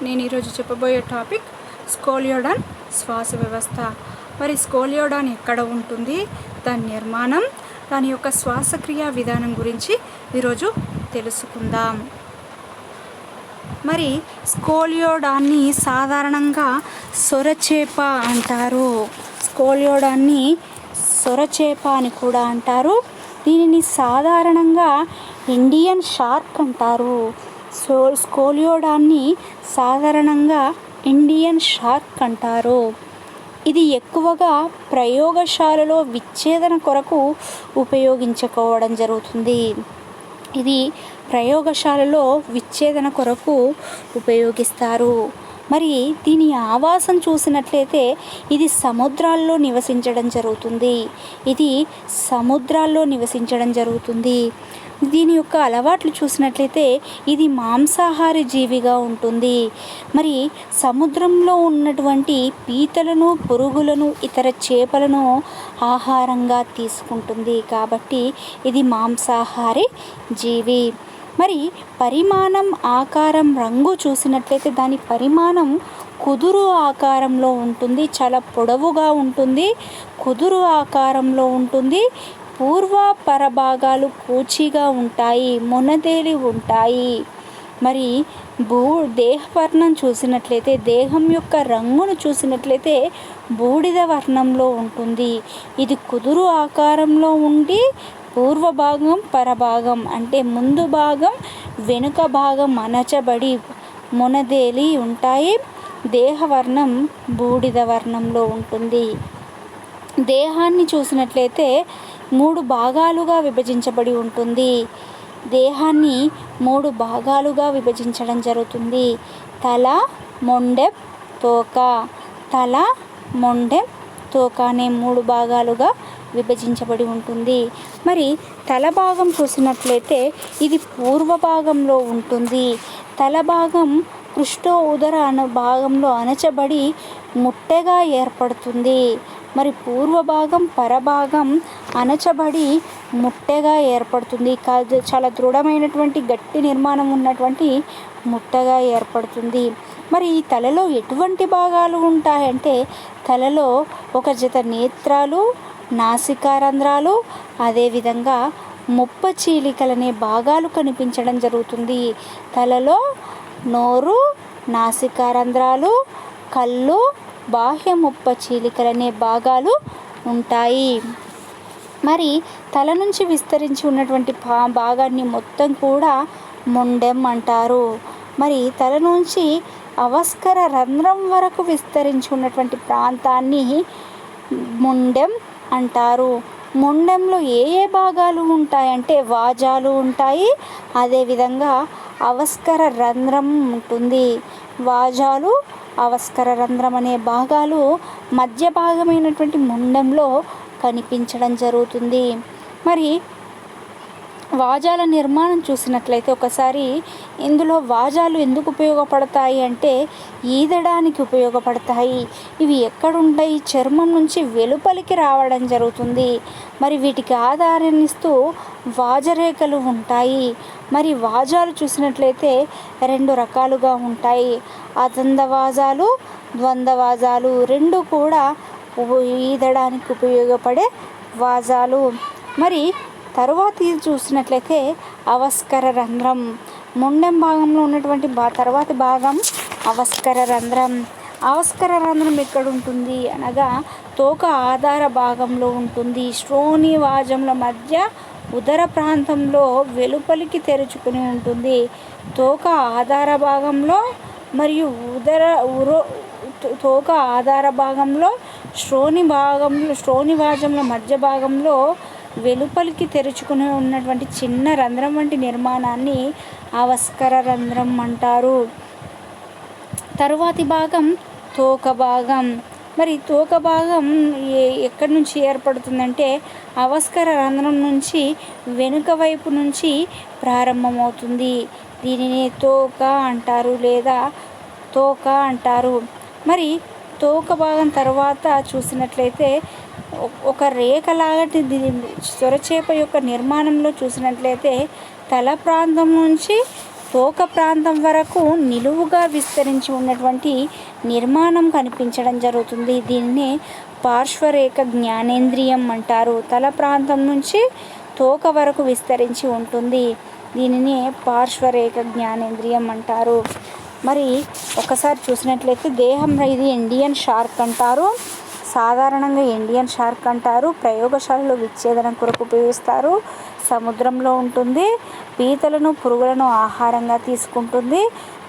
నేను ఈరోజు చెప్పబోయే టాపిక్ స్కోలియోడాన్ శ్వాస వ్యవస్థ. మరి స్కోలియోడాన్ ఎక్కడ ఉంటుంది, దాని నిర్మాణం, దాని యొక్క శ్వాసక్రియ విధానం గురించి ఈరోజు తెలుసుకుందాం. మరి స్కోలియోడాన్ని సాధారణంగా సొరచేప అంటారు. స్కోలియోడాన్ని సొరచేప అని కూడా అంటారు. దీనిని సాధారణంగా ఇండియన్ షార్క్ అంటారు. స్కోలియోడాన్ని సాధారణంగా ఇండియన్ షార్క్ అంటారు. ఇది ఎక్కువగా ప్రయోగశాలలో విచ్ఛేదన కొరకు ఉపయోగించుకోవడం జరుగుతుంది. ఇది ప్రయోగశాలలో విచ్ఛేదన కొరకు ఉపయోగిస్తారు. మరి దీని ఆవాసం చూసినట్లయితే ఇది సముద్రాల్లో నివసించడం జరుగుతుంది. దీని యొక్క అలవాట్లు చూసినట్లయితే ఇది మాంసాహారి జీవిగా ఉంటుంది. మరి సముద్రంలో ఉన్నటువంటి పీతలను, పురుగులను, ఇతర చేపలను ఆహారంగా తీసుకుంటుంది. కాబట్టి ఇది మాంసాహారి జీవి. మరి పరిమాణం, ఆకారం, రంగు చూసినట్లయితే దాని పరిమాణం కుదురు ఆకారంలో ఉంటుంది. చాలా పొడవుగా ఉంటుంది, కుదురు ఆకారంలో ఉంటుంది. పూర్వ పరభాగాలు కూచిగా ఉంటాయి, మొనదేలి ఉంటాయి. మరి దేహవర్ణం చూసినట్లయితే, దేహం యొక్క రంగును చూసినట్లయితే బూడిద వర్ణంలో ఉంటుంది. ఇది కుదురు ఆకారంలో ఉండి పూర్వ భాగం, పరభాగం అంటే ముందు భాగం, వెనుక భాగం అణచబడి మొనదేలి ఉంటాయి. దేహవర్ణం బూడిద వర్ణంలో ఉంటుంది. దేహాన్ని చూసినట్లయితే 3 భాగాలుగా విభజించబడి ఉంటుంది. దేహాన్ని 3 భాగాలుగా విభజించడం జరుగుతుంది. తల, మొండెం, తోక. తల, మొండెం, తోక అనే 3 భాగాలుగా విభజించబడి ఉంటుంది. మరి తల భాగం చూసినట్లయితే ఇది పూర్వ భాగంలో ఉంటుంది. తల భాగం పృష్ఠ ఉదర భాగంలో అణచబడి ముట్టెగా ఏర్పడుతుంది. మరి పూర్వ భాగం, పరభాగం అణచబడి ముట్టెగా ఏర్పడుతుంది. చాలా దృఢమైనటువంటి గట్టి నిర్మాణం ఉన్నటువంటి ముట్టగా ఏర్పడుతుంది. మరి ఈ తలలో ఎటువంటి భాగాలు ఉంటాయంటే తలలో ఒక జత నేత్రాలు, నాసికా రంధ్రాలు, అదేవిధంగా ముప్ప చీలికలనే భాగాలు కనిపించడం జరుగుతుంది. తలలో నోరు, నాసికా రంధ్రాలు, కళ్ళు, బాహ్య ముప్ప చీలికలనే భాగాలు ఉంటాయి. మరి తల నుంచి విస్తరించి ఉన్నటువంటి భాగాన్ని మొత్తం కూడా మొండెం అంటారు. మరి తల నుంచి అవస్కర రంధ్రం వరకు విస్తరించి ఉన్నటువంటి ప్రాంతాన్ని మొండెం అంటారు. మొండెంలో ఏ భాగాలు ఉంటాయంటే వాజాలు ఉంటాయి, అదేవిధంగా అవస్కర రంధ్రం ఉంటుంది. వాజాలు, అవస్కర రంధ్రం అనే భాగాలు మధ్య భాగమైనటువంటి మొండెంలో కనిపించడం జరుగుతుంది. మరి వాజాల నిర్మాణం చూసినట్లయితే ఒకసారి ఇందులో వాజాలు ఎందుకు ఉపయోగపడతాయి అంటే ఈదడానికి ఉపయోగపడతాయి. ఇవి ఎక్కడుంటాయి? చర్మం నుంచి వెలుపలికి రావడం జరుగుతుంది. మరి వీటికి ఆధారాన్నిస్తూ వాజరేఖలు ఉంటాయి. మరి వాజాలు చూసినట్లయితే 2 రకాలుగా ఉంటాయి. అదండవాజాలు, ద్వంద్వవాజాలు. 2 కూడా ఈదడానికి ఉపయోగపడే వాజాలు. మరి తరువాత ఇది చూసినట్లయితే అవస్కర రంధ్రం. మొండెం భాగంలో ఉన్నటువంటి తర్వాతి భాగం అవస్కర రంధ్రం. అవస్కర రంధ్రం ఎక్కడ ఉంటుంది అనగా తోక ఆధార భాగంలో ఉంటుంది. శ్రోణి వాజముల మధ్య ఉదర ప్రాంతంలో వెలుపలికి తెరుచుకుని ఉంటుంది. తోక ఆధార భాగంలో మరియు తోక ఆధార భాగంలో శ్రోణి వాజముల మధ్య భాగంలో వెలుపలికి తెరుచుకుని ఉన్నటువంటి చిన్న రంధ్రం వంటి నిర్మాణాన్ని అవస్కర రంధ్రం అంటారు. తరువాతి భాగం తోక భాగం. మరి తోక భాగం ఎక్కడి నుంచి ఏర్పడుతుందంటే అవస్కర రంధ్రం నుంచి వెనుక వైపు నుంచి ప్రారంభమవుతుంది. దీనిని తోక అంటారు లేదా తోక అంటారు. మరి తోక భాగం తర్వాత చూసినట్లయితే ఒక రేఖలాగటి సొరచేప యొక్క నిర్మాణంలో చూసినట్లయితే తల ప్రాంతం నుంచి తోక ప్రాంతం వరకు నిలువుగా విస్తరించి ఉన్నటువంటి నిర్మాణం కనిపించడం జరుగుతుంది. దీన్నే పార్శ్వరేఖ జ్ఞానేంద్రియం అంటారు. తల ప్రాంతం నుంచి తోక వరకు విస్తరించి ఉంటుంది. దీనిని పార్శ్వరేఖ జ్ఞానేంద్రియం అంటారు. మరి ఒకసారి చూసినట్లయితే దేహం ఇది ఇండియన్ షార్క్ అంటారు. సాధారణంగా ఇండియన్ షార్క్ అంటారు. ప్రయోగశాలలో విచ్ఛేదనం కొరకు ఉపయోగిస్తారు. సముద్రంలో ఉంటుంది. పీతలను పురుగులను ఆహారంగా తీసుకుంటుంది.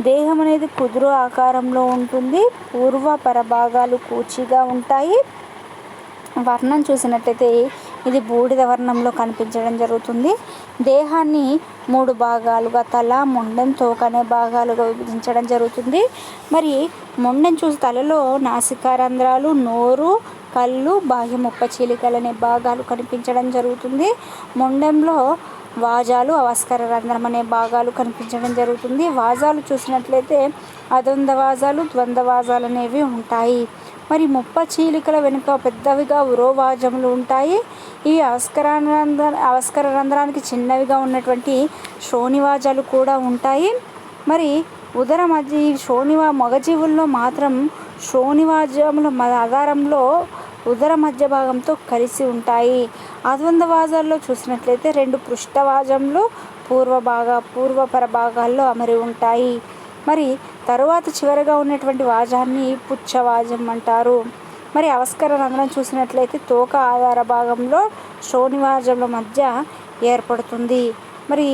దేహం అనేది కుదురు ఆకారంలో ఉంటుంది. పూర్వ పరభాగాలు కూర్చిగా ఉంటాయి. వర్ణం చూసినట్లయితే ఇది బూడిద వర్ణంలో కనిపించడం జరుగుతుంది. దేహాన్ని 3 భాగాలుగా తల, మొండెం, తోక అనే భాగాలుగా విభజించడం జరుగుతుంది. మరి మొండెం చూసి తలలో నాసికా రంధ్రాలు, నోరు, కళ్ళు, బాహ్య ముప్పచీలికలు అనే భాగాలు కనిపించడం జరుగుతుంది. మొండెంలో వాజాలు, అవస్కర రంధ్రం అనే భాగాలు కనిపించడం జరుగుతుంది. వాజాలు చూసినట్లయితే అద్వంద్వ వాజాలు, ద్వంద్వ వాజాలు అనేవి ఉంటాయి. మరి ముప్పచీలికల వెనుక పెద్దవిగా ఉరోవాజములు ఉంటాయి. ఇవి అవస్కర రంధ్రానికి చిన్నవిగా ఉన్నటువంటి శ్రోణివాజాలు కూడా ఉంటాయి. మరి ఉదర మధ్య మగజీవుల్లో మాత్రం శ్రోణివాజముల ఆధారంలో ఉదర మధ్య భాగంతో కలిసి ఉంటాయి. అద్వంద్వ వాజాల్లో చూసినట్లయితే 2 పృష్ఠవాజములు పూర్వపర భాగాల్లో అమరి ఉంటాయి. మరి తరువాత చివరగా ఉన్నటువంటి వాజాన్ని పుచ్చవాజం అంటారు. మరి అవస్కర రంధ్రం చూసినట్లయితే తోక ఆధార భాగంలో శ్రోణివాజముల మధ్య ఏర్పడుతుంది. మరి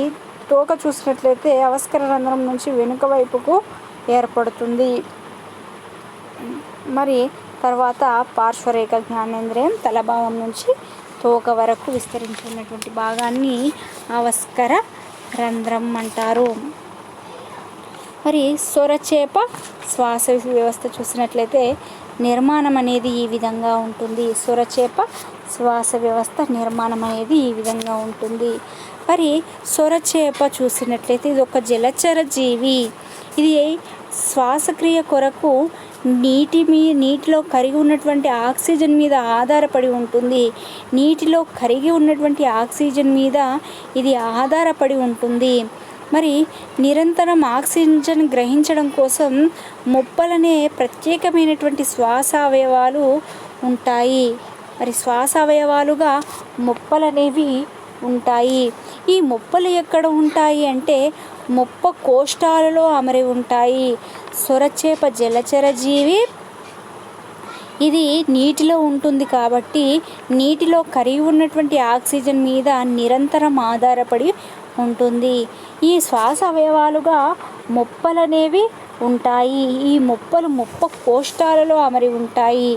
తోక చూసినట్లయితే అవస్కర రంధ్రం నుంచి వెనుక వైపుకు ఏర్పడుతుంది. మరి తర్వాత పార్శ్వరేఖ జ్ఞానేంద్రియం తల భాగం నుంచి తోక వరకు విస్తరించి ఉన్నటువంటి భాగాన్ని అవస్కర రంధ్రం అంటారు. మరి సొరచేప శ్వాస వ్యవస్థ చూసినట్లయితే నిర్మాణం అనేది ఈ విధంగా ఉంటుంది. సొరచేప శ్వాస వ్యవస్థ నిర్మాణం అనేది ఈ విధంగా ఉంటుంది. మరి సొరచేప చూసినట్లయితే ఇది ఒక జలచర జీవి. ఇది శ్వాసక్రియ కొరకు నీటిలో కరిగి ఉన్నటువంటి ఆక్సిజన్ మీద ఆధారపడి ఉంటుంది. నీటిలో కరిగి ఉన్నటువంటి ఆక్సిజన్ మీద ఇది ఆధారపడి ఉంటుంది. మరి నిరంతరం ఆక్సిజన్ గ్రహించడం కోసం మొప్పలనే ప్రత్యేకమైనటువంటి శ్వాస అవయవాలు ఉంటాయి. మరి శ్వాస అవయవాలుగా మొప్పలనేవి ఉంటాయి. ఈ మొప్పలు ఎక్కడ ఉంటాయి అంటే మొప్ప కోష్టాలలో అమరి ఉంటాయి. సొరచేప జలచర జీవి. ఇది నీటిలో ఉంటుంది కాబట్టి నీటిలో కరిగి ఉన్నటువంటి ఆక్సిజన్ మీద నిరంతరం ఆధారపడి ఉంటుంది. ఈ శ్వాస అవయవాలుగా మొప్పలనేవి ఉంటాయి. ఈ మొప్పలు మొప్ప కోష్టాలలో అమరి ఉంటాయి.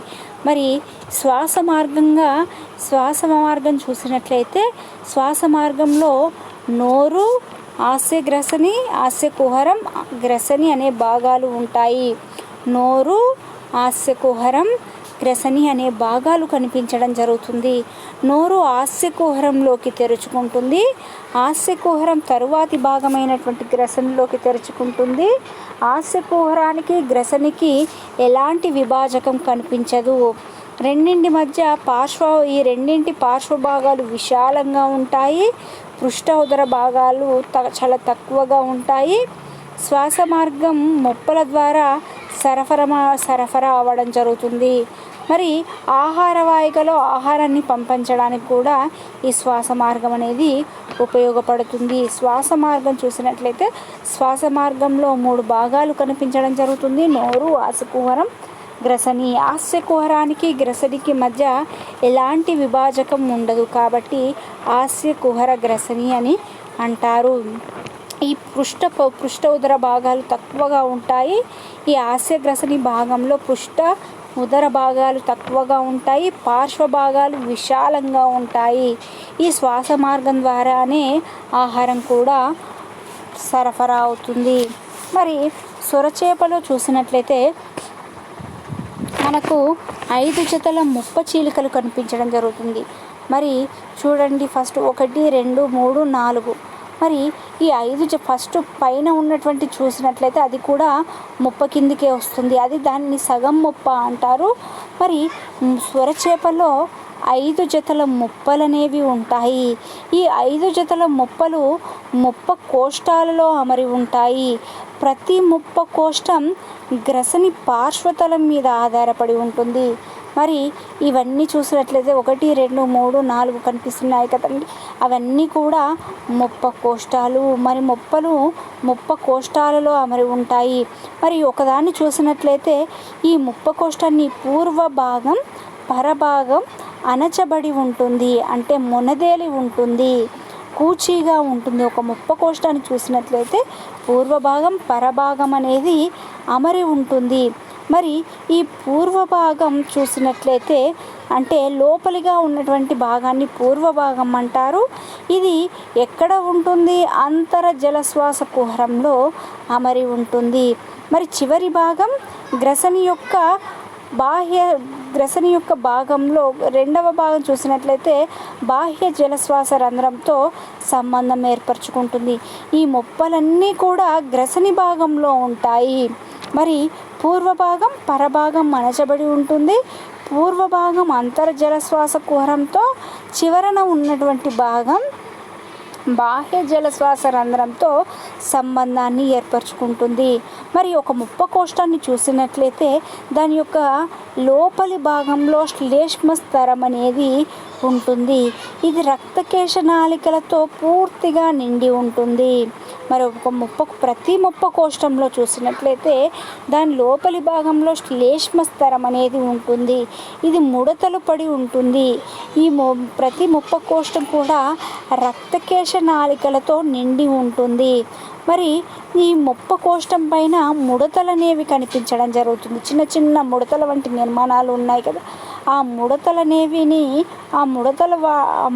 మరి శ్వాస మార్గం చూసినట్లయితే శ్వాస మార్గంలో నోరు, ఆస్యగ్రసని, ఆస్యకుహరం, గ్రసని అనే భాగాలు ఉంటాయి. నోరు, ఆస్యకుహరం, గ్రసని అనే భాగాలు కనిపించడం జరుగుతుంది. నోరు ఆస్యకుహరంలోకి తెరుచుకుంటుంది. ఆస్యకుహరం తరువాతి భాగమైనటువంటి గ్రసనిలోకి తెరుచుకుంటుంది. ఆస్యకుహరానికి గ్రసనికి ఎలాంటి విభాజకం కనిపించదు. ఈ రెండింటి పార్శ్వ భాగాలు విశాలంగా ఉంటాయి. పృష్ఠ ఉదర భాగాలు చాలా తక్కువగా ఉంటాయి. శ్వాస మార్గం మొప్పల ద్వారా సరఫరా అవ్వడం జరుగుతుంది. మరి ఆహార వాహికలో ఆహారాన్ని పంపించడానికి కూడా ఈ శ్వాస మార్గం అనేది ఉపయోగపడుతుంది. శ్వాస మార్గం చూసినట్లయితే శ్వాస మార్గంలో 3 భాగాలు కనిపించడం జరుగుతుంది. నోరు, ఆస్యకుహరం, గ్రసని. ఆస్యకుహరానికి గ్రసనికి మధ్య ఎలాంటి విభాజకం ఉండదు కాబట్టి ఆస్యకుహర గ్రసని అని అంటారు. ఈ పృష్ఠ ఉదర భాగాలు తక్కువగా ఉంటాయి. ఈ ఆస్యగ్రసని భాగంలో ఉదర భాగాలు తక్కువగా ఉంటాయి. పార్శ్వ భాగాలు విశాలంగా ఉంటాయి. ఈ శ్వాస మార్గం ద్వారానే ఆహారం కూడా సరఫరా అవుతుంది. మరి సొరచేపలో చూసినట్లయితే మనకు 5 జతల ముప్పచీలికలు కనిపించడం జరుగుతుంది. మరి చూడండి, ఫస్ట్ 1, 2, 3, 4. మరి ఈ 5 ఫస్ట్ పైన ఉన్నటువంటి చూసినట్లయితే అది కూడా మొప్ప కిందికే వస్తుంది. దాన్ని సగం మొప్ప అంటారు. మరి సొరచేపలో 5 జతల ముప్పలనేవి ఉంటాయి. ఈ 5 జతల ముప్పలు ముప్ప కోష్టాలలో అమరి ఉంటాయి. ప్రతి ముప్ప కోష్టం గ్రసని పార్శ్వతలం మీద ఆధారపడి ఉంటుంది. మరి ఇవన్నీ చూసినట్లయితే 1, 2, 3, 4 కనిపిస్తున్నాయి కదండి. అవన్నీ కూడా ముప్ప కోష్టాలు. మరి ముప్పలు ముప్ప కోష్టాలలో అమరి ఉంటాయి. మరి ఒకదాన్ని చూసినట్లయితే ఈ ముప్ప కోష్టాన్ని పూర్వ భాగం పరభాగం అణచబడి ఉంటుంది, అంటే మొనదేలి ఉంటుంది, కూచీగా ఉంటుంది. ఒక ముప్ప కోష్టాన్ని చూసినట్లయితే పూర్వభాగం పరభాగం అనేది అమరి ఉంటుంది. మరి ఈ పూర్వ భాగం చూసినట్లయితే అంటే లోపలిగా ఉన్నటువంటి భాగాన్ని పూర్వ భాగం అంటారు. ఇది ఎక్కడ ఉంటుంది? అంతర జలశ్వాస కుహరంలో అమరి ఉంటుంది. మరి చివరి భాగం గ్రసని యొక్క భాగంలో రెండవ భాగం చూసినట్లయితే బాహ్య జలశ్వాస రంధ్రంతో సంబంధం ఏర్పరచుకుంటుంది. ఈ ముప్పలన్నీ కూడా గ్రసని భాగంలో ఉంటాయి. మరి పూర్వభాగం పరభాగం అణచబడి ఉంటుంది. పూర్వభాగం అంతర్జలశ్వాస కుహరంతో, చివరన ఉన్నటువంటి భాగం బాహ్య జలశ్వాస రంధ్రంతో సంబంధాన్ని ఏర్పరచుకుంటుంది. మరి ఒక ముప్ప కోష్టాన్ని చూసినట్లయితే దాని యొక్క లోపలి భాగంలో శ్లేష్మ స్తరం అనేది ఉంటుంది. ఇది రక్తకేశ నాళికలతో పూర్తిగా నిండి ఉంటుంది. మరి ప్రతి ముప్ప కోష్టంలో చూసినట్లయితే దాని లోపలి భాగంలో శ్లేష్మ స్తరం అనేది ఉంటుంది. ఇది ముడతలు పడి ఉంటుంది. ఈ ప్రతి ముప్ప కోష్టం కూడా రక్తకేశ నాళికలతో నిండి ఉంటుంది. మరి ఈ ముప్ప కోష్టం పైన ముడతలు అనేవి కనిపించడం జరుగుతుంది. చిన్న చిన్న ముడతల వంటి నిర్మాణాలు ఉన్నాయి కదా, ఆ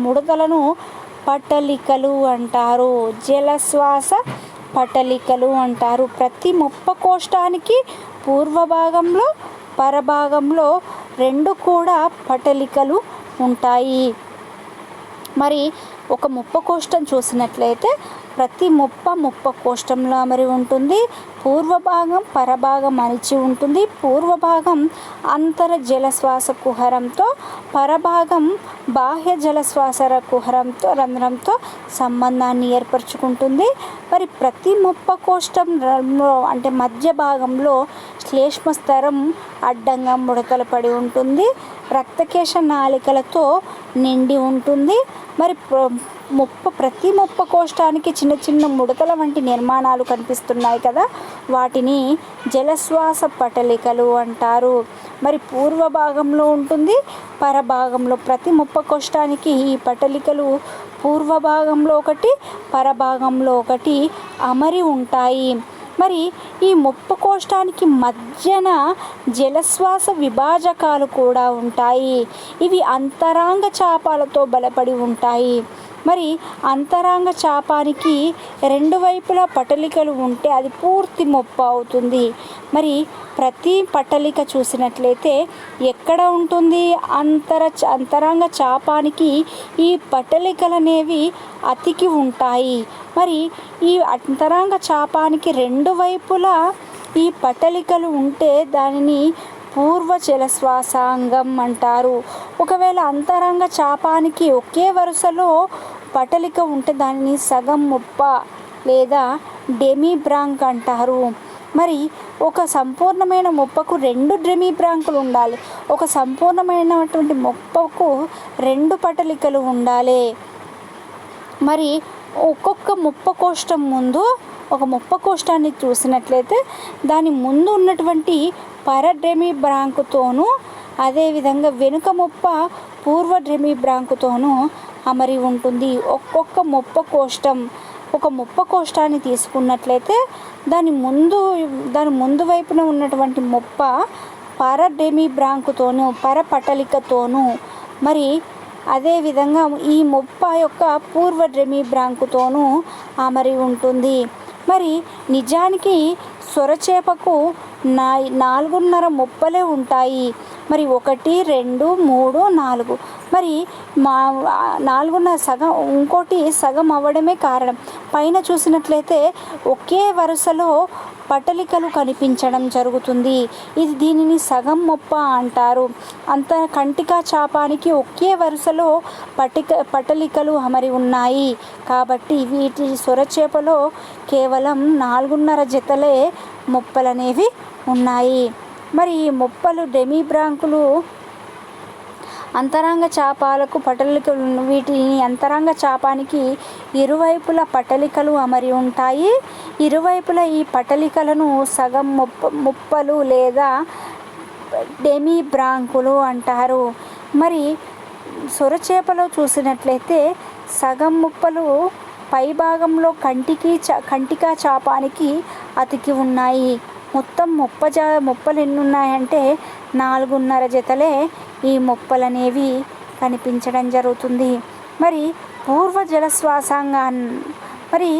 ముడతలను పటలికలు అంటారు. జలశ్వాస పటలికలు అంటారు. ప్రతి ముప్ప కోష్టానికి పూర్వ భాగంలో పరభాగంలో 2 కూడా పటలికలు ఉంటాయి. మరి ఒక ముప్ప కోష్టం చూసినట్లయితే ప్రతి ముప్ప కోష్టంలో అమరి ఉంటుంది. పూర్వభాగం పరభాగం అణిచి ఉంటుంది. పూర్వభాగం అంతర జలశ్వాస కుహరంతో, పరభాగం బాహ్య జలశ్వాస కుహరంతో రంధ్రంతో సంబంధాన్ని ఏర్పరచుకుంటుంది. మరి ప్రతి ముప్ప కోష్టంలో అంటే మధ్య భాగంలో శ్లేష్మ స్తరం అడ్డంగా ముడతలు పడి ఉంటుంది. రక్తకేశ నాళికలతో నిండి ఉంటుంది. మరి ప్రతి ముప్ప కోష్టానికి చిన్న చిన్న ముడతల వంటి నిర్మాణాలు కనిపిస్తున్నాయి కదా, వాటిని జలశ్వాస పటలికలు అంటారు. మరి పూర్వ భాగంలో ఉంటుంది, పరభాగంలో. ప్రతి ముప్ప కోష్టానికి ఈ పటలికలు పూర్వ భాగంలో ఒకటి, పరభాగంలో ఒకటి అమరి ఉంటాయి. మరి ఈ ముప్ప కోష్టానికి మధ్యన జలశ్వాస విభాజకాలు కూడా ఉంటాయి. ఇవి అంతరాంగ చాపాలతో బలపడి ఉంటాయి. మరి అంతరాంగ చాపానికి 2 వైపులా పటలికలు ఉంటే అది పూర్తి ముప్ప అవుతుంది. మరి ప్రతి పటలిక చూసినట్లయితే ఎక్కడ ఉంటుంది? అంతరాంగ చాపానికి ఈ పటలికలు అనేవి అతికి ఉంటాయి. మరి ఈ అంతరాంగ చాపానికి 2 వైపులా ఈ పటలికలు ఉంటే దానిని పూర్వ జలశ్వాసాంగం అంటారు. ఒకవేళ అంతరంగ చాపానికి ఒకే వరుసలో పటలిక ఉంటే దానిని సగం ముప్ప లేదా డెమి బ్రాంక్ అంటారు. మరి ఒక సంపూర్ణమైన ముప్పకు 2 డెమి బ్రాంకులు ఉండాలి. ఒక సంపూర్ణమైనటువంటి ముప్పకు 2 పటలికలు ఉండాలి. మరి ఒక్కొక్క ముప్ప కోష్టం ముందు ఒక ముప్ప కోష్టాన్ని చూసినట్లయితే దాని ముందు ఉన్నటువంటి పరడ్రెమి బ్రాంకుతోనూ, అదేవిధంగా వెనుక ముప్ప పూర్వ డ్రెమి బ్రాంకుతోనూ అమరి ఉంటుంది. ఒక్కొక్క ముప్ప కోష్టం ఒక ముప్ప కోష్టాన్ని తీసుకున్నట్లయితే దాని ముందు వైపున ఉన్నటువంటి ముప్ప పరడ్రెమి బ్రాంకుతోనూ పరపటలికతోనూ, మరి అదేవిధంగా ఈ ముప్ప యొక్క పూర్వ డ్రెమి బ్రాంకుతోనూ అమరి ఉంటుంది. మరి నిజానికి సొరచేపకు 4.5 ముప్పలే ఉంటాయి. మరి 1, 2, 3, 4. మరి మా 4.5 సగం, ఇంకోటి సగం అవ్వడమే కారణం. పైన చూసినట్లయితే ఒకే వరుసలో పటలికలు కనిపించడం జరుగుతుంది. దీనిని సగం మొప్ప అంటారు. అంత కంటికా చాపానికి ఒకే వరుసలో పటలికలు అమరి ఉన్నాయి కాబట్టి వీటి సొరచేపలో కేవలం 4.5 జతలే మొప్పలనేవి ఉన్నాయి. మరి ఈ మొప్పలు డెమిబ్రాంకులు అంతరంగ చాపాలకు పటలికలు. వీటిని అంతరంగ చాపానికి ఇరువైపుల పటలికలు అమరి ఉంటాయి. ఇరువైపుల ఈ పటలికలను సగం మొప్పలు లేదా డెమిబ్రాంకులు అంటారు. మరి సొరచేపలో చూసినట్లయితే సగం మొప్పలు పై భాగంలో కంటికా చాపానికి అతికి ఉన్నాయి. మొత్తం మొప్పలు ఎన్ని ఉన్నాయంటే 4.5 జతలే ఈ మొప్పలనేవి కనిపించడం జరుగుతుంది. మరి పూర్వ మరి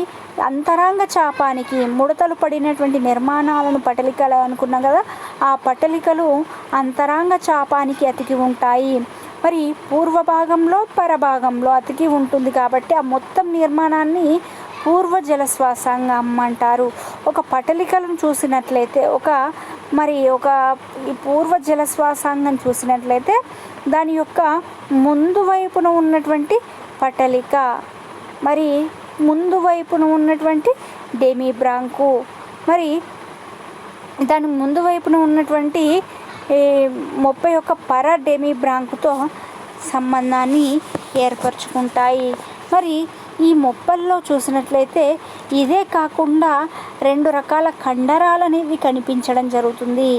అంతరంగ చాపానికి ముడతలు పడినటువంటి నిర్మాణాలను పటలికలు అనుకున్నాం కదా, ఆ పటలికలు అంతరంగ చాపానికి అతికి ఉంటాయి. మరి పూర్వ భాగంలో పరభాగంలో అతికి ఉంటుంది కాబట్టి ఆ మొత్తం నిర్మాణాన్ని పూర్వ జలశ్వాసాంగం అంటారు. ఒక పటలికలను చూసినట్లయితే ఈ పూర్వ జలశ్వాసాంగం చూసినట్లయితే దాని యొక్క ముందు వైపున ఉన్నటువంటి పటలిక, మరి ముందు వైపున ఉన్నటువంటి డెమిబ్రాంకు, మరి దాని ముందు వైపున ఉన్నటువంటి మొప్ప యొక్క పర డెమిబ్రాంకుతో సంబంధాన్ని ఏర్పరచుకుంటాయి. మరి ఈ మొప్పల్లో చూసినట్లయితే ఇదే కాకుండా 2 రకాల కండరాలు అనేవి కనిపించడం జరుగుతుంది.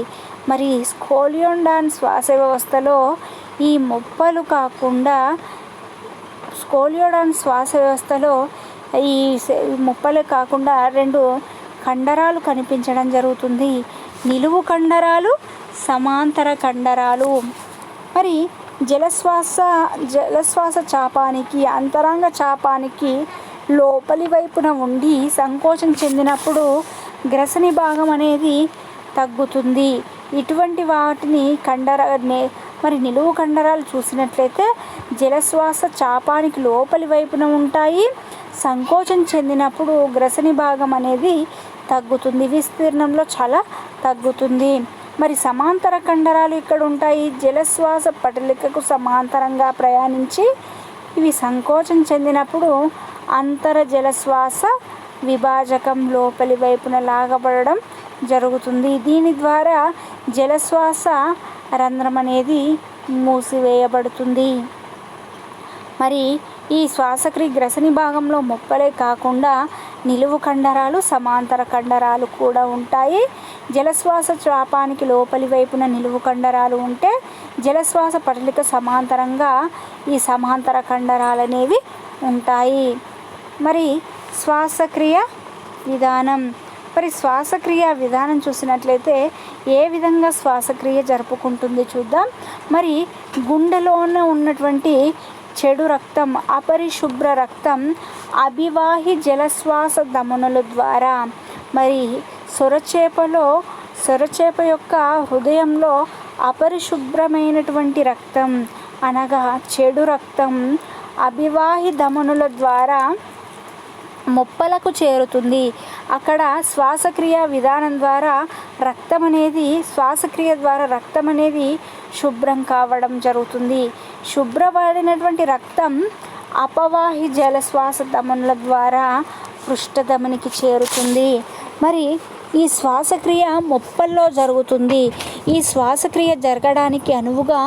మరి స్కోలియోడాన్ శ్వాస వ్యవస్థలో ఈ మొప్పలు కాకుండా ఈ మొప్పలు కాకుండా 2 కండరాలు కనిపించడం జరుగుతుంది. నిలువు కండరాలు, సమాంతర కండరాలు. మరి జలశ్వాస చాపానికి అంతరంగ చాపానికి లోపలి వైపున ఉండి సంకోచం చెందినప్పుడు గ్రసని భాగం అనేది తగ్గుతుంది. ఇటువంటి వాటిని మరి నిలువు కండరాలు చూసినట్లయితే జలశ్వాస చాపానికి లోపలి వైపున ఉంటాయి. సంకోచం చెందినప్పుడు గ్రసని భాగం అనేది తగ్గుతుంది, విస్తీర్ణంలో చాలా తగ్గుతుంది. మరి సమాంతర కండరాలు ఇక్కడ ఉంటాయి. జలశ్వాస పటలికకు సమాంతరంగా ప్రయాణించి ఇవి సంకోచం చెందినప్పుడు అంతర జలశ్వాస విభాజకం లోపలి వైపున లాగబడడం జరుగుతుంది. దీని ద్వారా జలశ్వాస రంధ్రం అనేది మూసివేయబడుతుంది. మరి ఈ శ్వాసక్రియ గ్రసని భాగంలో మొప్పలే కాకుండా నిలువు కండరాలు, సమాంతర కండరాలు కూడా ఉంటాయి. జలశ్వాస చాపానికి లోపలి వైపున నిలువు కండరాలు ఉంటే జలశ్వాస పటలిక సమాంతరంగా ఈ సమాంతర కండరాలు అనేవి ఉంటాయి. మరి శ్వాసక్రియ విధానం చూసినట్లయితే ఏ విధంగా శ్వాసక్రియ జరుపుకుంటుంది చూద్దాం. మరి గుండెలోనే ఉన్నటువంటి చెడు రక్తం, అపరిశుభ్ర రక్తం అభివాహి జలశ్వాస ధమనుల ద్వారా, మరి సొరచేప యొక్క హృదయంలో అపరిశుభ్రమైనటువంటి రక్తం అనగా చెడు రక్తం అభివాహి ధమనుల ద్వారా మొప్పలకు చేరుతుంది. అక్కడ శ్వాసక్రియ విధానం ద్వారా శ్వాసక్రియ ద్వారా రక్తం అనేది శుభ్రం కావడం జరుగుతుంది. శుభ్రపడినటువంటి రక్తం అపవాహి జలశ్వాస ధమనుల ద్వారా పృష్ఠధమనికి చేరుతుంది. మరి ఈ శ్వాసక్రియ మొప్పల్లో జరుగుతుంది. ఈ శ్వాసక్రియ జరగడానికి అనువుగా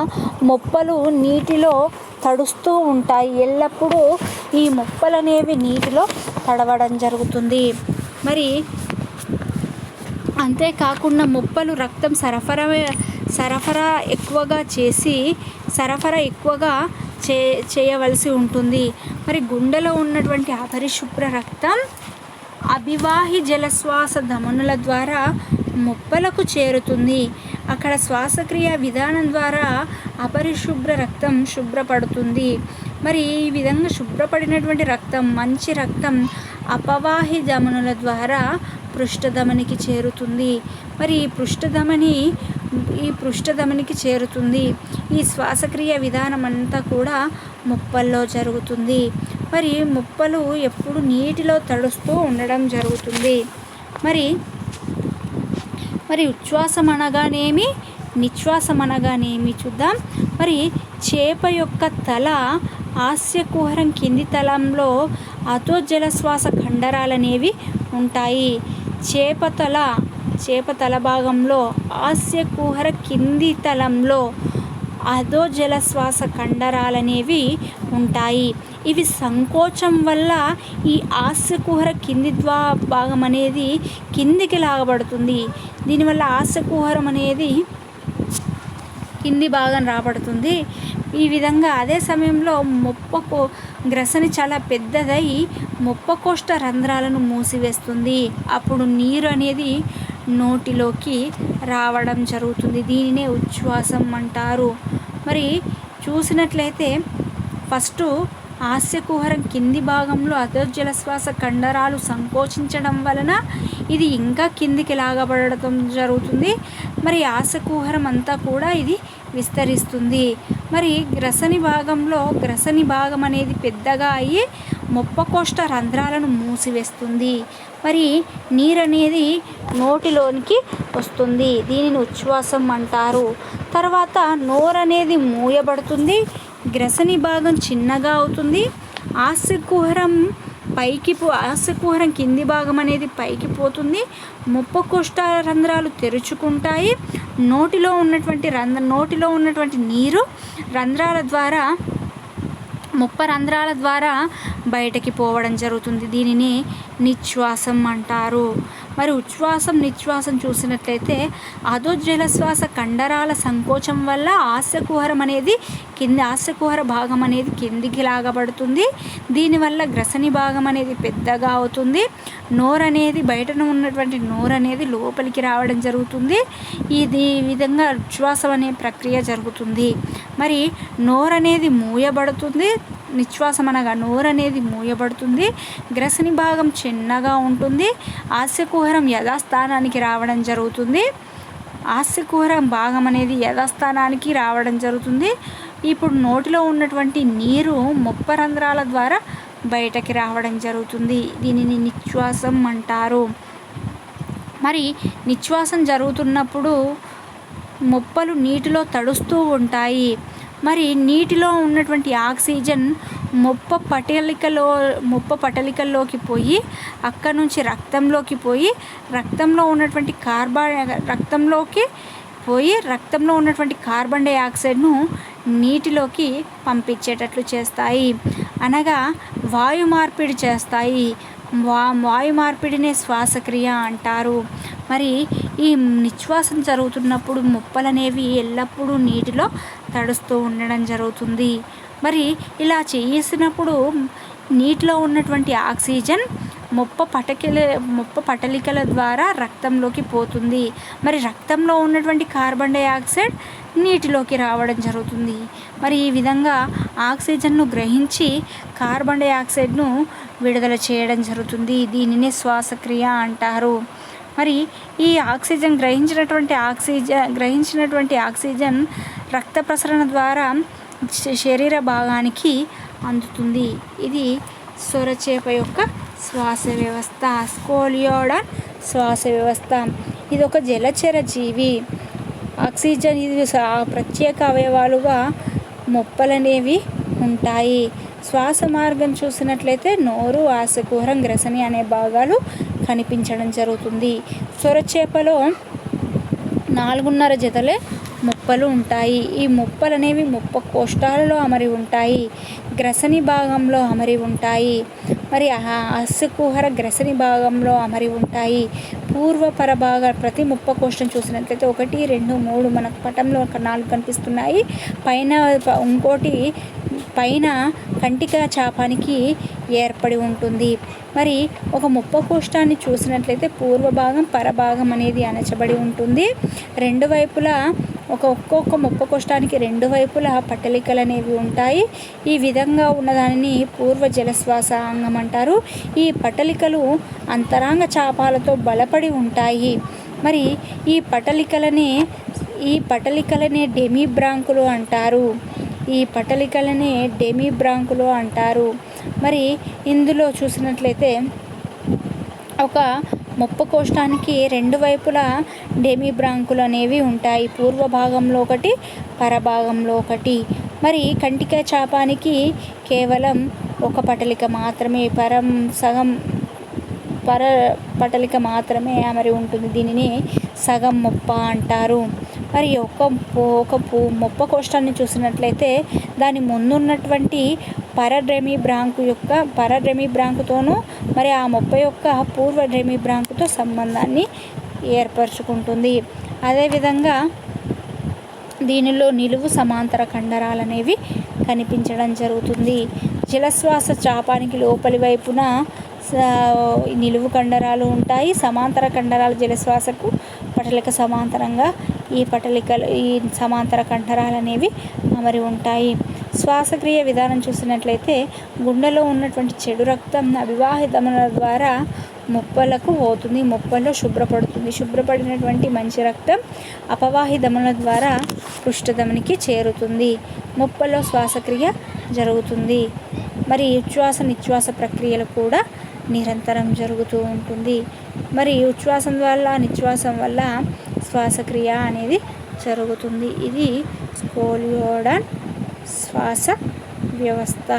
మొప్పలు నీటిలో తడుస్తూ ఉంటాయి. ఎల్లప్పుడూ ఈ మొప్పలు అనేవి నీటిలో తడవడం జరుగుతుంది. మరి అంతేకాకుండా మొప్పలు రక్తం సరఫరా ఎక్కువగా చేయవలసి ఉంటుంది. మరి గుండెలో ఉన్నటువంటి అపరిశుభ్ర రక్తం అభివాహి జలశ్వాస ధమనుల ద్వారా మొప్పలకు చేరుతుంది. అక్కడ శ్వాసక్రియ విధానం ద్వారా అపరిశుభ్ర రక్తం శుభ్రపడుతుంది. మరి ఈ విధంగా శుభ్రపడినటువంటి రక్తం, మంచి రక్తం అపవాహి ధమనుల ద్వారా పృష్ఠధమనికి చేరుతుంది. మరి ఈ పృష్ఠధమనికి చేరుతుంది. ఈ శ్వాసక్రియ విధానం అంతా కూడా ముప్పల్లో జరుగుతుంది. మరి ముప్పలు ఎప్పుడు నీటిలో తడుస్తూ ఉండడం జరుగుతుంది. మరి ఉచ్ఛ్వాసం అనగానేమి, నిశ్వాసం అనగానేమి చూద్దాం. మరి చేప యొక్క తల హాస్యకుహరం కింది తలంలో అధోజల శ్వాస కండరాలనేవి ఉంటాయి. చేప తల భాగంలో హాస్యకుహర కింది తలంలో అధోజల శ్వాస కండరాలనేవి ఉంటాయి. ఇవి సంకోచం వల్ల ఈ హాస్యకుహర కింది భాగం అనేది కిందికి లాగబడుతుంది. దీనివల్ల హాస్యకుహరం అనేది కింది భాగం రాబడుతుంది. ఈ విధంగా అదే సమయంలో గ్రసని చాలా పెద్దదై ముప్పకోష్ఠ రంధ్రాలను మూసివేస్తుంది. అప్పుడు నీరు అనేది నోటిలోకి రావడం జరుగుతుంది. దీనినే ఉచ్ఛ్వాసం అంటారు. మరి చూసినట్లయితే ఫస్ట్ హాస్యకుహరం కింది భాగంలో అధోజల శ్వాస కండరాలు సంకోచించడం వలన ఇది ఇంకా కిందికి లాగబడటం జరుగుతుంది. మరి హాస్యకుహరం అంతా కూడా ఇది విస్తరిస్తుంది. మరి గ్రసని భాగం అనేది పెద్దగా అయ్యి ముప్పకోష్ఠ రంధ్రాలను మూసివేస్తుంది. మరి నీరు అనేది నోటిలోనికి వస్తుంది. దీనిని ఉచ్ఛ్వాసం అంటారు. తర్వాత నోరు అనేది మూయబడుతుంది. గ్రసని భాగం చిన్నగా అవుతుంది. హాస్యకుహరం కింది భాగం అనేది పైకి పోతుంది. ముప్పకోష్ఠ రంధ్రాలు తెరుచుకుంటాయి. నోటిలో ఉన్నటువంటి నీరు రంధ్రాల ద్వారా బయటకి పోవడం జరుగుతుంది. దీనిని నిశ్వాసం అంటారు. మరి ఉచ్ఛ్వాసం, నిశ్వాసం చూసినట్లయితే అధోజల శ్వాస కండరాల సంకోచం వల్ల హాస్యకుహర భాగం అనేది కిందికి లాగబడుతుంది. దీనివల్ల గ్రసని భాగం అనేది పెద్దగా అవుతుంది. బయటన ఉన్నటువంటి నోరు అనేది లోపలికి రావడం జరుగుతుంది. ఈ విధంగా ఉచ్ఛ్వాసం అనే ప్రక్రియ జరుగుతుంది. మరి నోరు అనేది మూయబడుతుంది. నిశ్వాసం అనగా నోరు అనేది మూయబడుతుంది. గ్రసని భాగం చిన్నగా ఉంటుంది. హాస్యకుహరం యథాస్థానానికి రావడం జరుగుతుంది. ఇప్పుడు నోటిలో ఉన్నటువంటి నీరు ముప్ప రంధ్రాల ద్వారా బయటకి రావడం జరుగుతుంది. దీనిని నిశ్వాసం అంటారు. మరి నిశ్వాసం జరుగుతున్నప్పుడు ముప్పలు నీటిలో తడుస్తూ ఉంటాయి. మరి నీటిలో ఉన్నటువంటి ఆక్సిజన్ ముప్ప పటలికల్లోకి పోయి అక్కడ నుంచి రక్తంలోకి పోయి రక్తంలో ఉన్నటువంటి కార్బన్ డైఆక్సైడ్ను నీటిలోకి పంపించేటట్లు చేస్తాయి. అనగా వాయు మార్పిడి చేస్తాయి. వాయు మార్పిడినే శ్వాసక్రియ అంటారు. మరి ఈ నిశ్వాసం జరుగుతున్నప్పుడు ముప్పలనేవి ఎల్లప్పుడూ నీటిలో తడుస్తూ ఉండడం జరుగుతుంది. మరి ఇలా చేసినప్పుడు నీటిలో ఉన్నటువంటి ఆక్సిజన్ ముప్ప పటలికల ద్వారా రక్తంలోకి పోతుంది. మరి రక్తంలో ఉన్నటువంటి కార్బన్ డైఆక్సైడ్ నీటిలోకి రావడం జరుగుతుంది. మరి ఈ విధంగా ఆక్సిజన్ను గ్రహించి కార్బన్ డైఆక్సైడ్ను విడుదల చేయడం జరుగుతుంది. దీనినే శ్వాసక్రియ అంటారు. మరి ఈ ఆక్సిజన్ గ్రహించినటువంటి ఆక్సిజన్ రక్త ప్రసరణ ద్వారా శరీర భాగానికి అందుతుంది. ఇది సొరచేప యొక్క శ్వాస వ్యవస్థ, స్కోలియోడాన్ శ్వాస వ్యవస్థ. ఇది ఒక జలచర జీవి. ఆక్సిజన్ ఇది ప్రత్యేక అవయవాలుగా మొప్పలనేవి ఉంటాయి. శ్వాస మార్గం చూసినట్లయితే నోరు, హాస్యకుహరం, గ్రసని అనే భాగాలు కనిపించడం జరుగుతుంది. సొరచేపలో 4.5 జతలే ముప్పలు ఉంటాయి. ఈ ముప్పలు అనేవి ముప్పకోష్ఠాలలో అమరి ఉంటాయి. గ్రసని భాగంలో అమరి ఉంటాయి. మరి హాస్యకుహర గ్రసని భాగంలో అమరి ఉంటాయి. పూర్వపర భాగ ప్రతి ముప్పకోష్టం చూసినట్లయితే 1, 2, 3 మనకు పటంలో 4 కనిపిస్తున్నాయి. పైన కంటిక చాపానికి ఏర్పడి ఉంటుంది. మరి ఒక ముప్పకోష్టాన్ని చూసినట్లయితే పూర్వ భాగం, పరభాగం అనేది అణచబడి ఉంటుంది. రెండు వైపులా ఒక్కొక్క ముప్పకోష్టానికి 2 వైపులా పట్టలికలు అనేవి ఉంటాయి. ఈ విధంగా ఉన్నదానిని పూర్వ జలశ్వాస అంగం అంటారు. ఈ పట్టలికలు అంతరాంగ చాపాలతో బలపడి ఉంటాయి. మరి ఈ పట్టలికలనే డెమి బ్రాంకులు అంటారు. మరి ఇందులో చూసినట్లయితే ఒక ముప్పకోష్టానికి 2 వైపులా డెమి బ్రాంకులు అనేవి ఉంటాయి. పూర్వ భాగంలో ఒకటి, పరభాగంలో ఒకటి. మరి కంటిక చాపానికి కేవలం ఒక పటలిక మాత్రమే, పర పటలిక మాత్రమే అమరి ఉంటుంది. దీనిని సగం ముప్ప అంటారు. మరి ఒక ముప్పకోష్టాన్ని చూసినట్లయితే దాని ముందున్నటువంటి పరడ్రెమి బ్రాంకుతోనూ మరి ఆ ముప్ప యొక్క పూర్వ డ్రెమి బ్రాంకుతో సంబంధాన్ని ఏర్పరచుకుంటుంది. అదేవిధంగా దీనిలో నిలువు సమాంతర కండరాలు అనేవి కనిపించడం జరుగుతుంది. జలశ్వాస చాపానికి లోపలి వైపున నిలువు కండరాలు ఉంటాయి. సమాంతర కండరాలు జలశ్వాసకు పటలిక సమాంతరంగా ఈ సమాంతర కండరాలు అనేవి అమరి ఉంటాయి. శ్వాసక్రియ విధానం చూసినట్లయితే గుండెలో ఉన్నటువంటి చెడు రక్తం అవివాహితముల ద్వారా ముప్పలకు పోతుంది. ముప్పలో శుభ్రపడుతుంది. శుభ్రపడినటువంటి మంచి రక్తం అపవాహి ధమనుల ద్వారా పృష్ఠధమనికి చేరుతుంది. ముప్పలో శ్వాసక్రియ జరుగుతుంది. మరి ఉచ్ఛ్వాస నిశ్వాస ప్రక్రియలు కూడా నిరంతరం జరుగుతూ ఉంటుంది. మరి ఉచ్ఛ్వాసం వల్ల నిశ్వాసం వల్ల శ్వాసక్రియ అనేది జరుగుతుంది. ఇది స్కోలియోడాన్ శ్వాస వ్యవస్థ.